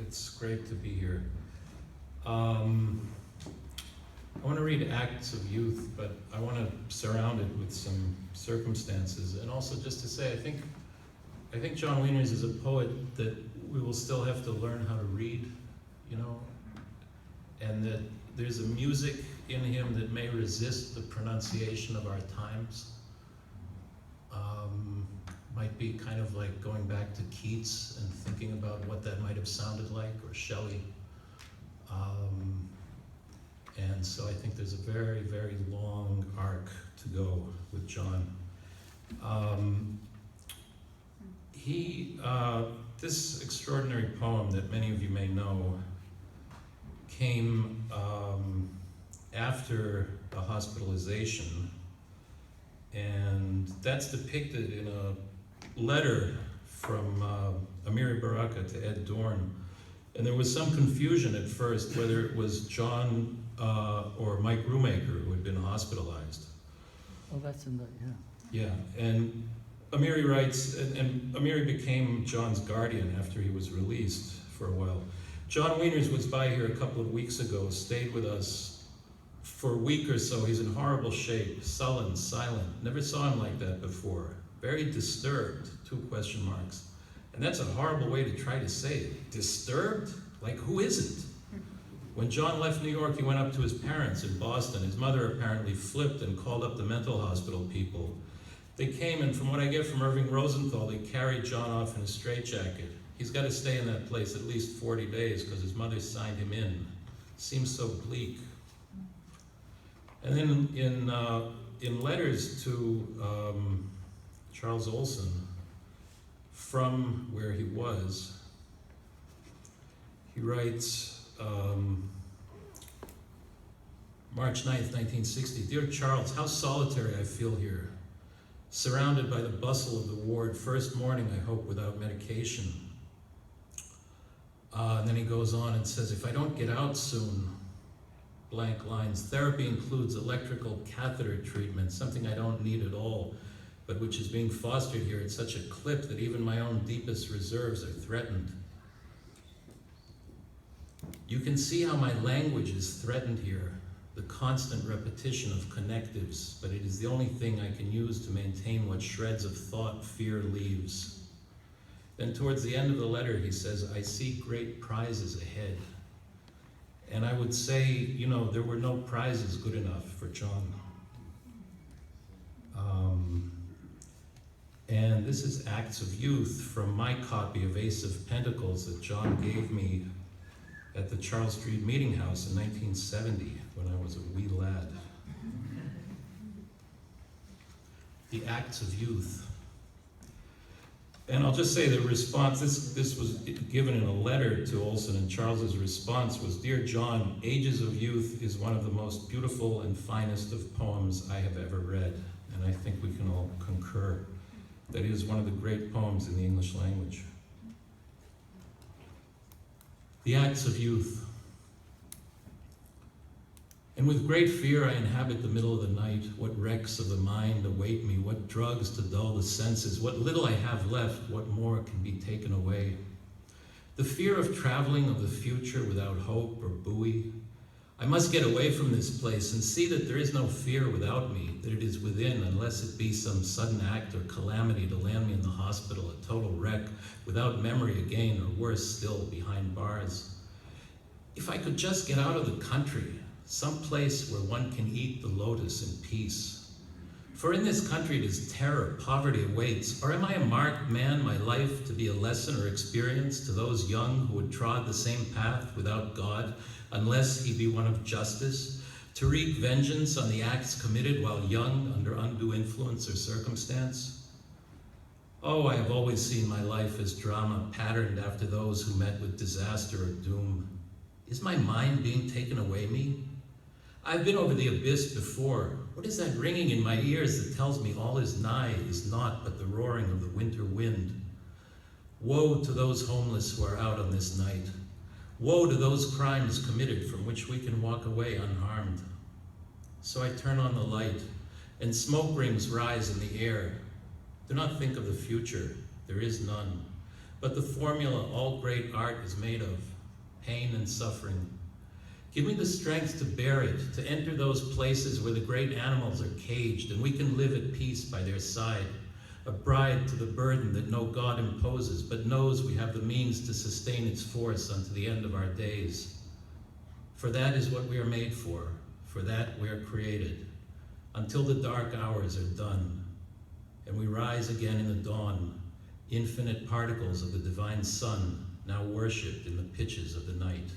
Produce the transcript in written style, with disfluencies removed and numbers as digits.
It's great to be here. I want to read Acts of Youth, but I want to surround it with some circumstances. And also just to say, I think John Wieners is a poet that we will still have to learn how to read, and that there's a music in him that may resist the pronunciation of our times. Might be kind of like going back to Keats and thinking about what that might have sounded like, or Shelley. And so I think there's a very, very long arc to go with John. This extraordinary poem that many of you may know came after a hospitalization, and that's depicted in a letter from Amiri Baraka to Ed Dorn. And there was some confusion at first whether it was John or Mike Rumaker who had been hospitalized. Oh, that's in the, yeah. Yeah, and Amiri writes, and Amiri became John's guardian after he was released for a while. John Wieners was by here a couple of weeks ago, stayed with us for a week or so. He's in horrible shape, sullen, silent. Never saw him like that before. Very disturbed, 2 question marks. And that's a horrible way to try to say it. Disturbed? Like, who isn't? When John left New York, he went up to his parents in Boston. His mother apparently flipped and called up the mental hospital people. They came, and from what I get from Irving Rosenthal, they carried John off in a straitjacket. He's got to stay in that place at least 40 days because his mother signed him in. Seems so bleak. And then in letters to Charles Olson, from where he was, he writes, March 9th, 1960, Dear Charles, how solitary I feel here. Surrounded by the bustle of the ward, first morning, I hope, without medication. And then he goes on and says, if I don't get out soon, blank lines, therapy includes electrical catheter treatment, something I don't need at all, but which is being fostered here at such a clip that even my own deepest reserves are threatened. You can see how my language is threatened here, the constant repetition of connectives, but it is the only thing I can use to maintain what shreds of thought fear leaves. Then towards the end of the letter, he says, I see great prizes ahead. And I would say, there were no prizes good enough for John. And this is Acts of Youth from my copy of Ace of Pentacles that John gave me at the Charles Street Meeting House in 1970 when I was a wee lad. The Acts of Youth. And I'll just say the response, this was given in a letter to Olson, and Charles's response was, Dear John, Ages of Youth is one of the most beautiful and finest of poems I have ever read. And I think we can all concur that it is one of the great poems in the English language. The Acts of Youth. And with great fear I inhabit the middle of the night. What wrecks of the mind await me? What drugs to dull the senses? What little I have left, what more can be taken away? The fear of traveling of the future without hope or buoy. I must get away from this place and see that there is no fear without me, that it is within, unless it be some sudden act or calamity to land me in the hospital, a total wreck, without memory again, or worse still, behind bars. If I could just get out of the country, some place where one can eat the lotus in peace. For in this country it is terror, poverty awaits. Or am I a marked man, my life to be a lesson or experience to those young who would trod the same path without God, unless he be one of justice, to wreak vengeance on the acts committed while young under undue influence or circumstance? Oh, I have always seen my life as drama patterned after those who met with disaster or doom. Is my mind being taken away me? I've been over the abyss before. What is that ringing in my ears that tells me all is nigh, is naught but the roaring of the winter wind? Woe to those homeless who are out on this night. Woe to those crimes committed from which we can walk away unharmed. So I turn on the light, and smoke rings rise in the air. Do not think of the future, there is none. But the formula all great art is made of, pain and suffering. Give me the strength to bear it, to enter those places where the great animals are caged and we can live at peace by their side, a bride to the burden that no God imposes, but knows we have the means to sustain its force unto the end of our days. For that is what we are made for that we are created, until the dark hours are done, and we rise again in the dawn, infinite particles of the divine sun, now worshipped in the pitches of the night.